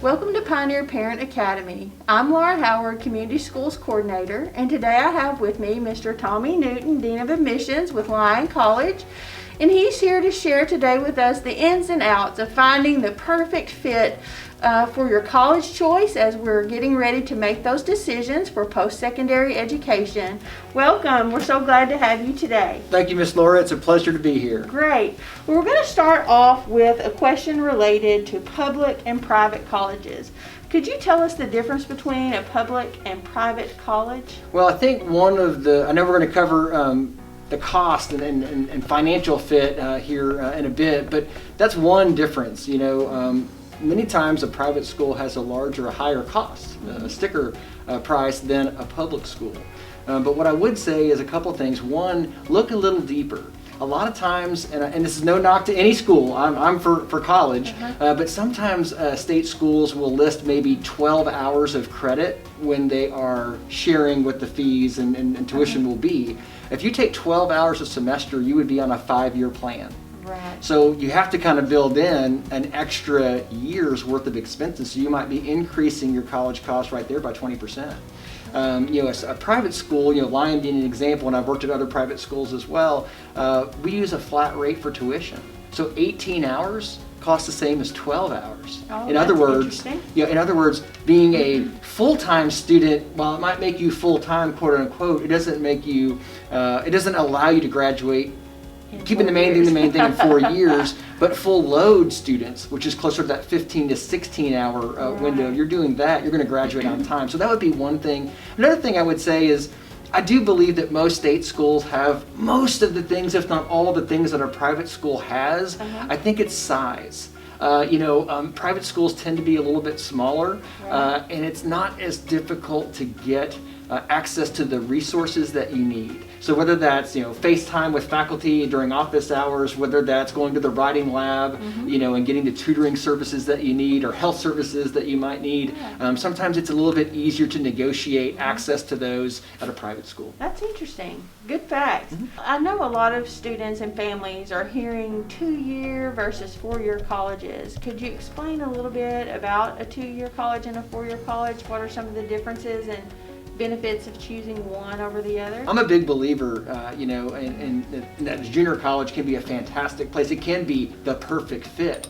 Welcome to Pioneer Parent Academy. I'm Laura Howard, Community Schools Coordinator, and today I have with me Mr. Tommy Newton, Dean of Admissions with Lyon College, and he's here to share today with us the ins and outs of finding the perfect fit for your college choice as we're getting ready to make those decisions for post-secondary education. Welcome. We're so glad to have you today. Thank you, Miss Laura. It's a pleasure to be here. Great. Well, we're going to start off with a question related to public and private colleges. Could you tell us the difference between a public and private college? Well, I think I know we're going to cover the cost and financial fit here in a bit, but that's one difference. Many times a private school has a larger, higher cost, a sticker price than a public school. But what I would say is a couple things. One, look a little deeper. A lot of times, and this is no knock to any school, I'm for college, but sometimes state schools will list maybe 12 hours of credit when they are sharing what the fees and tuition will be. If you take 12 hours a semester, you would be on a 5-year plan. Right. So you have to kind of build in an extra year's worth of expenses, so you might be increasing your college costs right there by 20%. A private school, Lyon being an example, and I've worked at other private schools as well, we use a flat rate for tuition. So 18 hours costs the same as 12 hours. Oh, in other words, being a full-time student, while it might make you full-time, quote unquote, it doesn't allow you to graduate keeping the main thing in 4 years, but full load students, which is closer to that 15 to 16 hour window, you're doing that, you're going to graduate on time. So that would be one thing. Another thing I would say is, I do believe that most state schools have most of the things, if not all of the things that a private school has. I think it's size. Private schools tend to be a little bit smaller, and it's not as difficult to get access to the resources that you need. So whether that's FaceTime with faculty during office hours, whether that's going to the writing lab, and getting the tutoring services that you need or health services that you might need, sometimes it's a little bit easier to negotiate access to those at a private school. That's interesting. Good facts. I know a lot of students and families are hearing 2-year versus 4-year colleges. Could you explain a little bit about a 2-year college and a 4-year college? What are some of the differences and benefits of choosing one over the other? I'm a big believer, and that junior college can be a fantastic place. It can be the perfect fit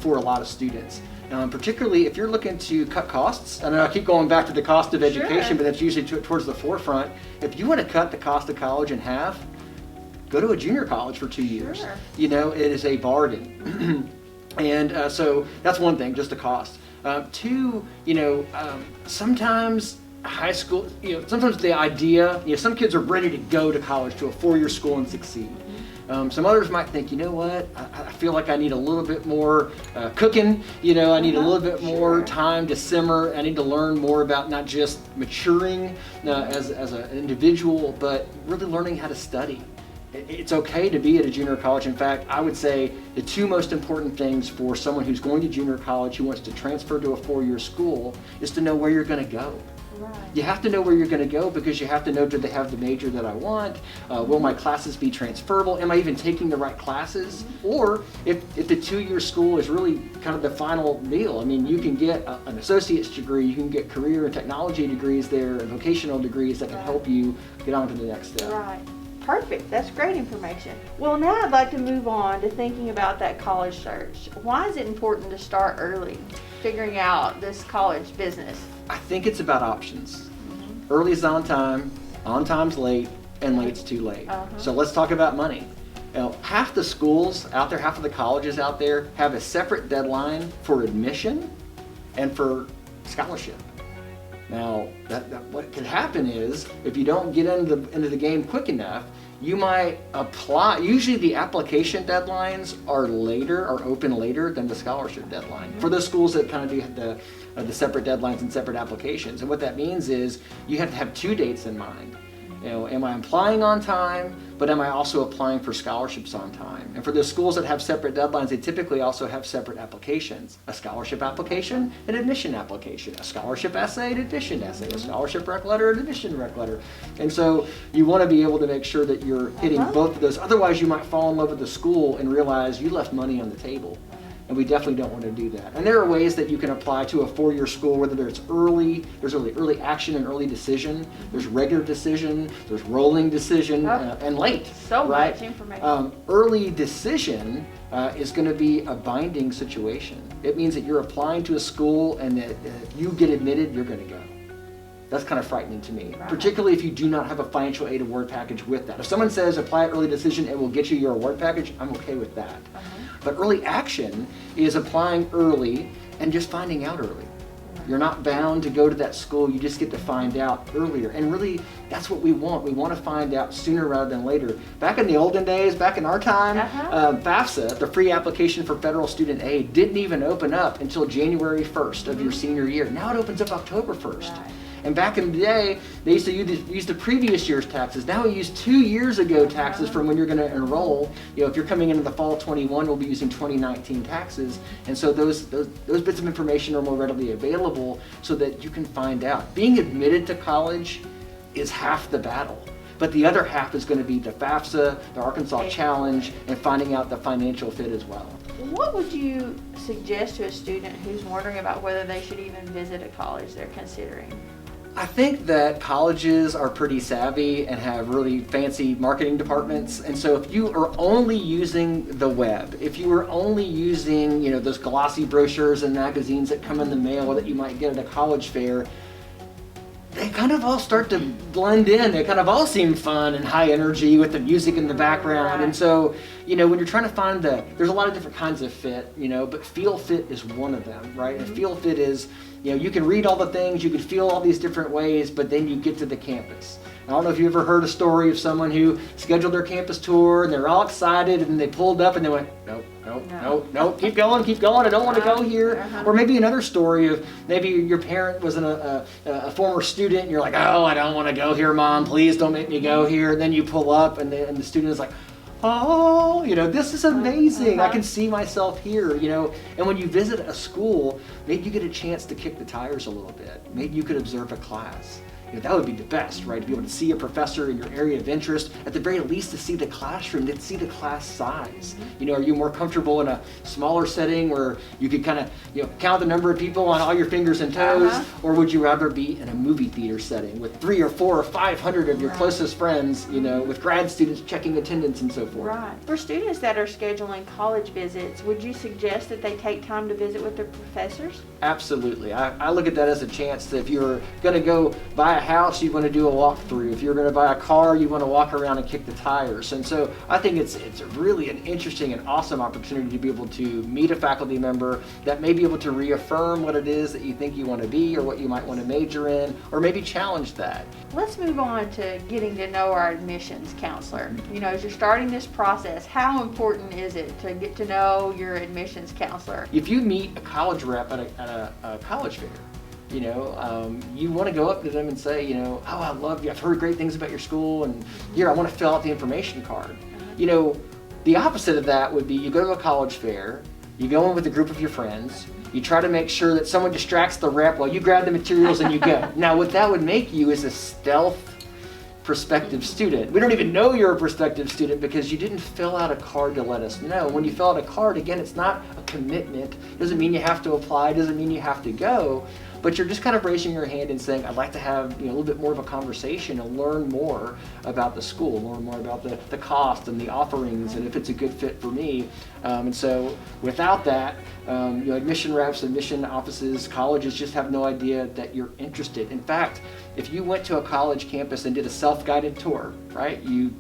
for a lot of students. Particularly if you're looking to cut costs. I know I keep going back to the cost of education, but that's usually towards the forefront. If you want to cut the cost of college in half, go to a junior college for 2 years. Sure. It is a bargain. And so that's one thing, just the cost. Two, sometimes high school, sometimes the idea, some kids are ready to go to college, to a 4-year school and succeed. Some others might think, I feel like I need a little bit more cooking, I need a little bit more time to simmer. I need to learn more about not just maturing as an individual, but really learning how to study. It's okay to be at a junior college. In fact, I would say the two most important things for someone who's going to junior college who wants to transfer to a 4-year school is to know where you're going to go. Right. You have to know where you're going to go, because you have to know, do they have the major that I want? Will my classes be transferable? Am I even taking the right classes? Or if the 2-year school is really kind of the final deal, you can get an associate's degree, you can get career and technology degrees there, and vocational degrees that can help you get on to the next step. Right. Perfect. That's great information. Well, now I'd like to move on to thinking about that college search. Why is it important to start early, figuring out this college business? I think it's about options. Early is on time's late, and late's too late. So let's talk about money. Half the schools out there, half of the colleges out there have a separate deadline for admission and for scholarship. Now, what could happen is, if you don't get into the game quick enough, you might apply. Usually the application deadlines are open later than the scholarship deadline for those schools that kind of do the separate deadlines and separate applications. And what that means is you have to have 2 dates in mind. Am I applying on time, but am I also applying for scholarships on time? And for the schools that have separate deadlines, they typically also have separate applications. A scholarship application, an admission application, a scholarship essay, an admission essay, a scholarship rec letter, an admission rec letter. And so you want to be able to make sure that you're hitting both of those. Otherwise, you might fall in love with the school and realize you left money on the table. and we definitely don't want to do that. And there are ways that you can apply to a four-year school, whether there's early action and early decision, there's regular decision, there's rolling decision, and late. So right? much information. Early decision is going to be a binding situation. It means that you're applying to a school, and that if you get admitted, you're going to go. That's kind of frightening to me, right. particularly if you do not have a financial aid award package with that. If someone says apply early decision and we'll get you your award package, I'm okay with that. But early action is applying early and just finding out early. You're not bound to go to that school, you just get to find out earlier. And really, that's what we want. We want to find out sooner rather than later. Back in the olden days, back in our time, FAFSA, the free application for federal student aid, didn't even open up until January 1st of your senior year. Now it opens up October 1st. Right. And back in the day, they used to use the previous year's taxes. Now we use 2 years ago taxes from when you're going to enroll. You know, if you're coming into the fall 21, we'll be using 2019 taxes. And so those bits of information are more readily available so that you can find out. Being admitted to college is half the battle. But the other half is going to be the FAFSA, the Arkansas Challenge, and finding out the financial fit as well. What would you suggest to a student who's wondering about whether they should even visit a college they're considering? I think that colleges are pretty savvy and have really fancy marketing departments. And so if you are only using the web, if you are only using, those glossy brochures and magazines that come in the mail or that you might get at a college fair, they kind of all start to blend in. They kind of all seem fun and high energy with the music in the background. Right. And so, when you're trying to find there's a lot of different kinds of fit, but feel fit is one of them, right? And feel fit is, you can read all the things, you can feel all these different ways, but then you get to the campus. I don't know if you ever heard a story of someone who scheduled their campus tour and they're all excited and they pulled up and they went, nope, keep going, I don't want to go here. Or maybe another story of maybe your parent was a former student and you're like, oh, I don't want to go here, Mom, please don't make me go here. And then you pull up and the student is like, oh, this is amazing. I can see myself here, And when you visit a school, maybe you get a chance to kick the tires a little bit. Maybe you could observe a class. That would be the best, right? To be able to see a professor in your area of interest, at the very least to see the classroom, to see the class size. Are you more comfortable in a smaller setting where you could kind of, count the number of people on all your fingers and toes? Or would you rather be in a movie theater setting with 300 or 400 or 500 of your closest friends, with grad students checking attendance and so forth? Right. For students that are scheduling college visits, would you suggest that they take time to visit with their professors? Absolutely. I look at that as a chance that if you're going to go buy a house, you want to do a walkthrough. If you're going to buy a car, you want to walk around and kick the tires. And so I think it's really an interesting and awesome opportunity to be able to meet a faculty member that may be able to reaffirm what it is that you think you want to be or what you might want to major in, or maybe challenge that. Let's move on to getting to know our admissions counselor. As you're starting this process, how important is it to get to know your admissions counselor? If you meet a college rep at a college fair, you want to go up to them and say, oh, I love you. I've heard great things about your school, and here, I want to fill out the information card. The opposite of that would be you go to a college fair, you go in with a group of your friends, you try to make sure that someone distracts the rep while you grab the materials and you go. Now, what that would make you is a stealth prospective student. We don't even know you're a prospective student because you didn't fill out a card to let us know. When you fill out a card, again, it's not a commitment. It doesn't mean you have to apply, it doesn't mean you have to go. But you're just kind of raising your hand and saying, I'd like to have a little bit more of a conversation and learn more about the school, learn more about the cost and the offerings and if it's a good fit for me. And so without that, admission reps, admission offices, colleges just have no idea that you're interested. In fact, if you went to a college campus and did a self-guided tour, right? You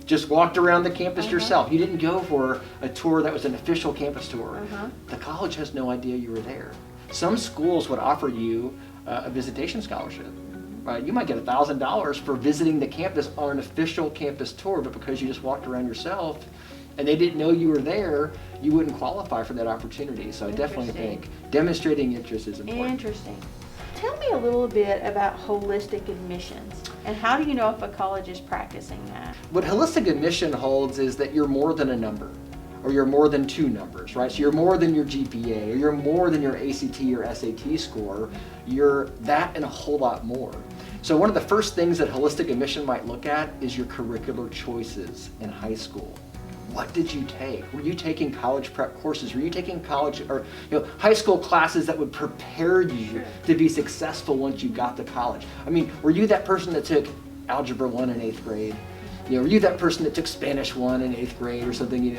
just walked around the campus yourself. You didn't go for a tour that was an official campus tour. The college has no idea you were there. Some schools would offer you a visitation scholarship. Right? You might get $1,000 for visiting the campus on an official campus tour, but because you just walked around yourself and they didn't know you were there, you wouldn't qualify for that opportunity. So I definitely think demonstrating interest is important. Interesting. Tell me a little bit about holistic admissions and how do you know if a college is practicing that? What holistic admission holds is that you're more than a number, or you're more than two numbers, right? So you're more than your GPA, or you're more than your ACT or SAT score. You're that and a whole lot more. So one of the first things that holistic admission might look at is your curricular choices in high school. what did you take? Were you taking college prep courses? Were you taking college or high school classes that would prepare you to be successful once you got to college? I mean, were you that person that took Algebra 1 in 8th grade? Were you that person that took Spanish 1 in 8th grade or something,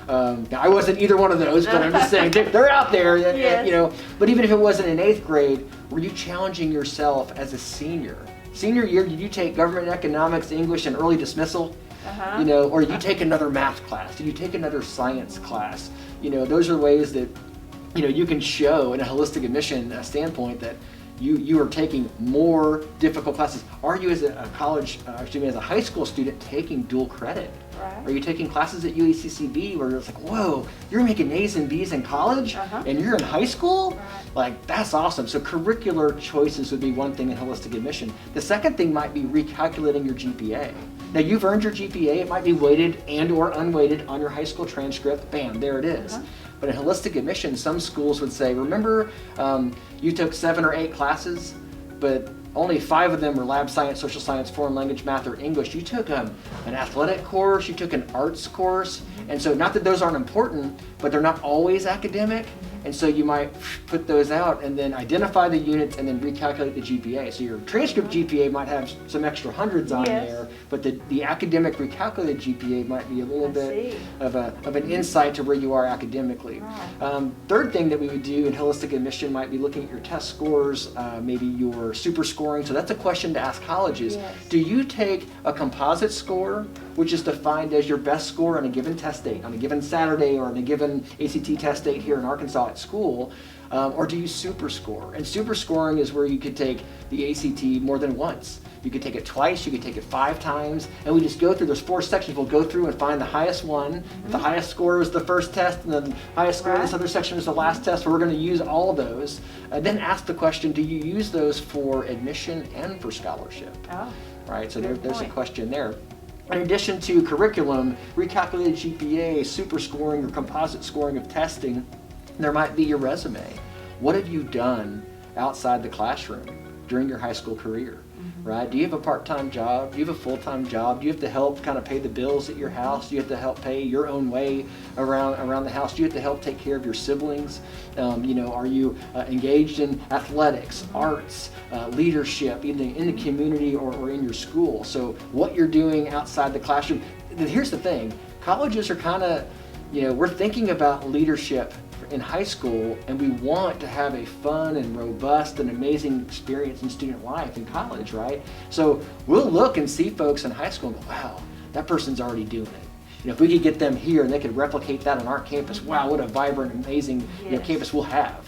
I wasn't either one of those, but I'm just saying, they're out there, Yes. But even if it wasn't in 8th grade, were you challenging yourself as a senior? Senior year, did you take government economics, English, and early dismissal? Or you take another math class? Did you take another science class? Those are ways that, you can show in a holistic admission standpoint that you are taking more difficult classes. Are you as a as a high school student taking dual credit? Right. Are you taking classes at UACCB where it's like, whoa, you're making A's and B's in college and you're in high school? Right. Like, that's awesome. So curricular choices would be one thing in holistic admission. The second thing might be recalculating your GPA. Now, you've earned your GPA. It might be weighted and or unweighted on your high school transcript. Bam, there it is. But in holistic admission, some schools would say, remember, you took 7 or 8 classes, but only 5 of them were lab science, social science, foreign language, math, or English. You took an athletic course, you took an arts course, and so not that those aren't important, but they're not always academic, and so you might put those out and then identify the units and then recalculate the GPA. So your transcript GPA might have some extra hundreds on there, but the academic recalculated GPA might be a little bit of an insight to where you are academically. Right. Third thing that we would do in holistic admission might be looking at your test scores, maybe your super scoring. So that's a question to ask colleges. Yes. Do you take a composite score, which is defined as your best score on a given test date, on a given Saturday or on a given ACT test date here in Arkansas at school, or do you super score? And super scoring is where you could take the ACT more than once. You could take it twice, you could take it 5 times, and we just go through, there's 4 sections, we'll go through and find the highest one. If the highest score is the first test, and the highest score in this other section is the last test, we're gonna use all of those. Then ask the question, do you use those for admission and for scholarship? Oh, right, so good there's a point. question there. In addition to curriculum, recalculated GPA, super scoring, or composite scoring of testing, there might be your resume. What have you done outside the classroom during your high school career? Right? Do you have a part-time job? Do you have a full-time job? Do you have to help kind of pay the bills at your house? Do you have to help pay your own way around the house? Do you have to help take care of your siblings? Are you engaged in athletics, arts, leadership, either in the community or in your school? So what you're doing outside the classroom. Here's the thing. Colleges are kind of, we're thinking about leadership in high school, and we want to have a fun and robust and amazing experience in student life in college, right? So we'll look and see folks in high school and go, wow, that person's already doing it. If we could get them here and they could replicate that on our campus, wow, what a vibrant, amazing campus we'll have.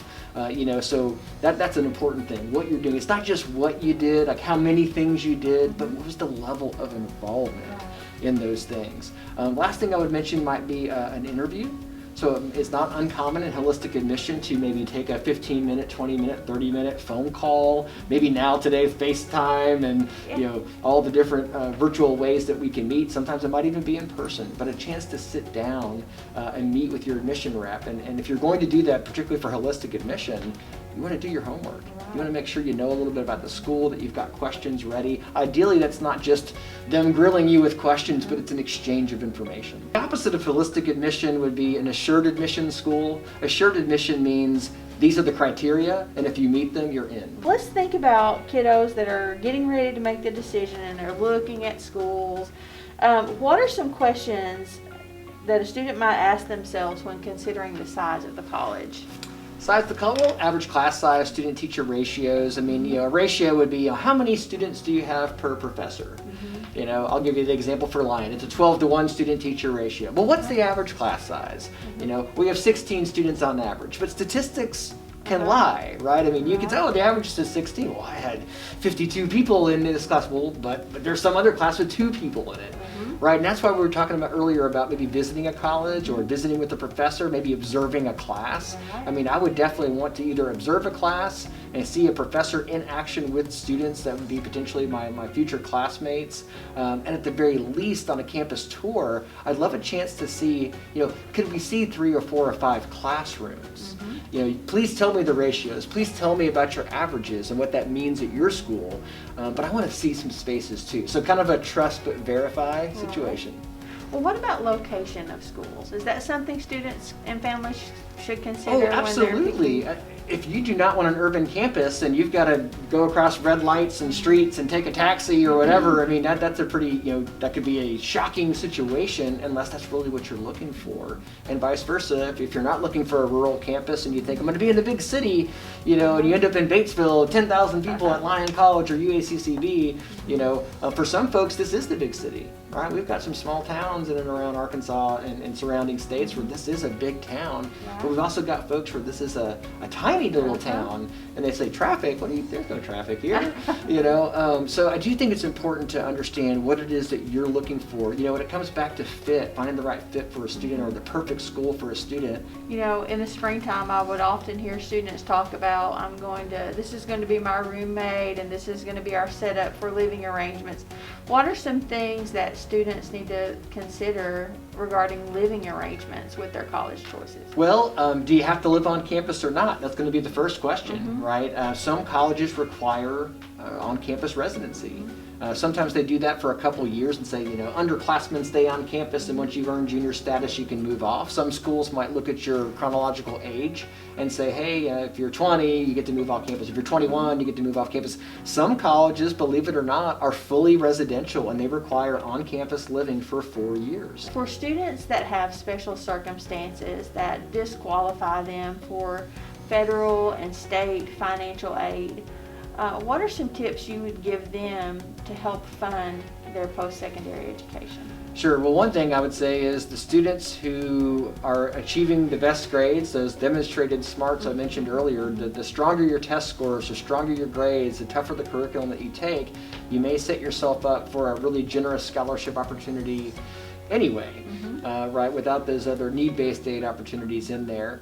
So that's an important thing. What you're doing, it's not just what you did, like how many things you did, but what was the level of involvement in those things. Last thing I would mention might be an interview. So it's not uncommon in holistic admission to maybe take a 15-minute, 20-minute, 30-minute phone call. Maybe now today FaceTime and all the different virtual ways that we can meet. Sometimes it might even be in person, but a chance to sit down and meet with your admission rep. And if you're going to do that, particularly for holistic admission, you want to do your homework. You want to make sure you know a little bit about the school, that you've got questions ready. Ideally, that's not just them grilling you with questions, but it's an exchange of information. The opposite of holistic admission would be an assured admission school. Assured admission means these are the criteria, and if you meet them, you're in. Let's think about kiddos that are getting ready to make the decision and they're looking at schools. What are some questions that a student might ask themselves when considering the size of the college? Size of the college, well, average class size, student-teacher ratios. I mean, a ratio would be, how many students do you have per professor? I'll give you the example for Lyon. It's a 12-to-1 student-teacher ratio. Well, what's the average class size? We have 16 students on average, but statistics can lie, right? I mean, you can say, the average is 16. Well, I had 52 people in this class. Well, but there's some other class with 2 people in it, right? And that's why we were talking about earlier about maybe visiting a college or visiting with a professor, maybe observing a class. I mean, I would definitely want to either observe a class and see a professor in action with students that would be potentially my future classmates. And at the very least on a campus tour, I'd love a chance to see, could we see 3 or 4 or 5 classrooms? Please tell me the ratios. Please tell me about your averages and what that means at your school. But I want to see some spaces too. So kind of a trust but verify situation. Well, what about location of schools? Is that something students and families should consider Oh, when they're absolutely. picking? If you do not want an urban campus and you've got to go across red lights and streets and take a taxi or whatever, I mean, that's a pretty, that could be a shocking situation unless that's really what you're looking for. And vice versa, if you're not looking for a rural campus and you think, I'm going to be in the big city, and you end up in Batesville, 10,000 people at Lyon College or UACCB, for some folks, this is the big city, right? We've got some small towns in and around Arkansas and surrounding states where this is a big town, but we've also got folks where this is a tiny little town, and they say traffic. There's no traffic here, So I do think it's important to understand what it is that you're looking for. When it comes back to fit, finding the right fit for a student or the perfect school for a student. In the springtime, I would often hear students talk about, this is going to be my roommate, and this is going to be our setup for living arrangements. What are some things that students need to consider regarding living arrangements with their college choices? Well, do you have to live on campus or not? That's going to be the first question, right? Some colleges require on-campus residency. Sometimes they do that for a couple years and say, underclassmen stay on campus, and once you've earned junior status, you can move off. Some schools might look at your chronological age and say, hey, if you're 20, you get to move off campus. If you're 21, you get to move off campus. Some colleges, believe it or not, are fully residential, and they require on-campus living for 4 years. For students that have special circumstances that disqualify them for federal and state financial aid, what are some tips you would give them to help fund their post-secondary education? Sure. Well, one thing I would say is the students who are achieving the best grades, those demonstrated smarts I mentioned earlier, the stronger your test scores, the stronger your grades, the tougher the curriculum that you take, you may set yourself up for a really generous scholarship opportunity anyway, right, without those other need-based aid opportunities in there.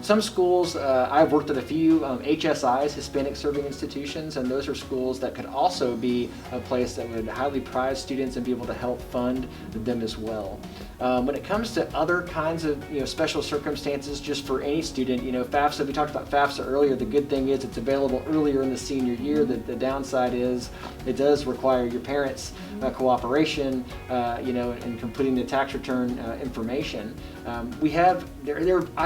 Some schools, I've worked at a few HSIs, Hispanic Serving Institutions, and those are schools that could also be a place that would highly prize students and be able to help fund them as well. When it comes to other kinds of special circumstances just for any student, FAFSA, we talked about FAFSA earlier. The good thing is it's available earlier in the senior year. The downside is it does require your parents' cooperation, in completing the tax return information. I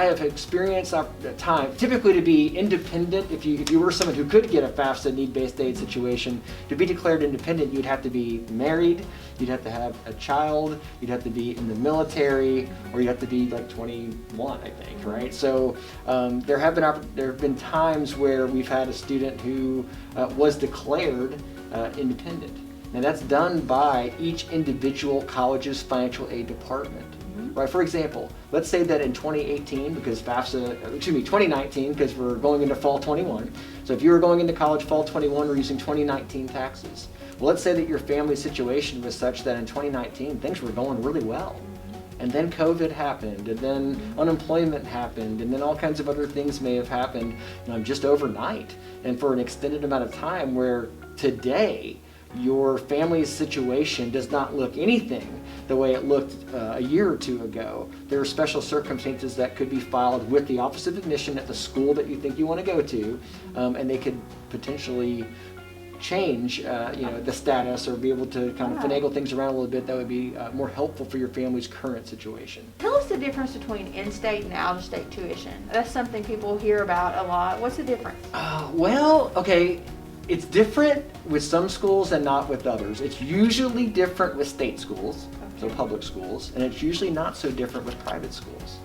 have experienced time, typically to be independent. If you were someone who could get a FAFSA need-based aid situation, to be declared independent, you'd have to be married, you'd have to have a child, you'd have to be in the military, or you'd have to be like 21, I think, right? So there have been times where we've had a student who was declared independent. Now that's done by each individual college's financial aid department. Right. For example, let's say that in 2019, because we're going into fall 21. So if you were going into college fall 21, we're using 2019 taxes. Well, let's say that your family situation was such that in 2019 things were going really well. And then COVID happened, and then unemployment happened, and then all kinds of other things may have happened just overnight and for an extended amount of time, where today your family's situation does not look anything the way it looked a year or two ago. There are special circumstances that could be filed with the Office of Admission at the school that you think you want to go to, and they could potentially change the status or be able to kind of finagle things around a little bit that would be more helpful for your family's current situation. Tell us the difference between in-state and out-of-state tuition. That's something people hear about a lot. What's the difference? It's different with some schools and not with others. It's usually different with state schools, so public schools, and it's usually not so different with private schools,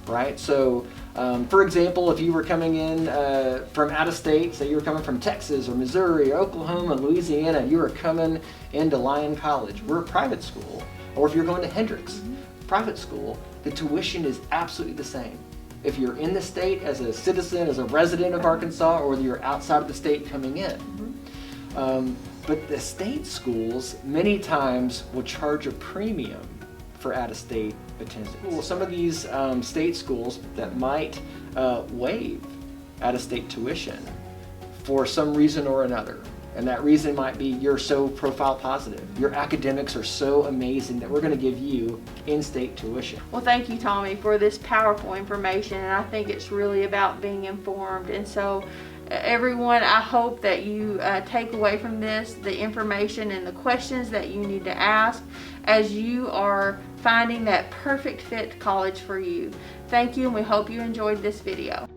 right? So, for example, if you were coming in from out of state, say you were coming from Texas or Missouri or Oklahoma, Louisiana, you were coming into Lyon College. We're a private school. Or if you're going to Hendrix, private school, the tuition is absolutely the same. If you're in the state as a citizen, as a resident of Arkansas, or you're outside of the state coming in. But the state schools many times will charge a premium for out-of-state attendance. Well, some of these state schools that might waive out-of-state tuition for some reason or another. And that reason might be you're so profile positive. Your academics are so amazing that we're going to give you in-state tuition. Well, thank you, Tommy, for this powerful information. And I think it's really about being informed. And so Everyone, I hope that you take away from this the information and the questions that you need to ask as you are finding that perfect fit college for you. Thank you, and we hope you enjoyed this video.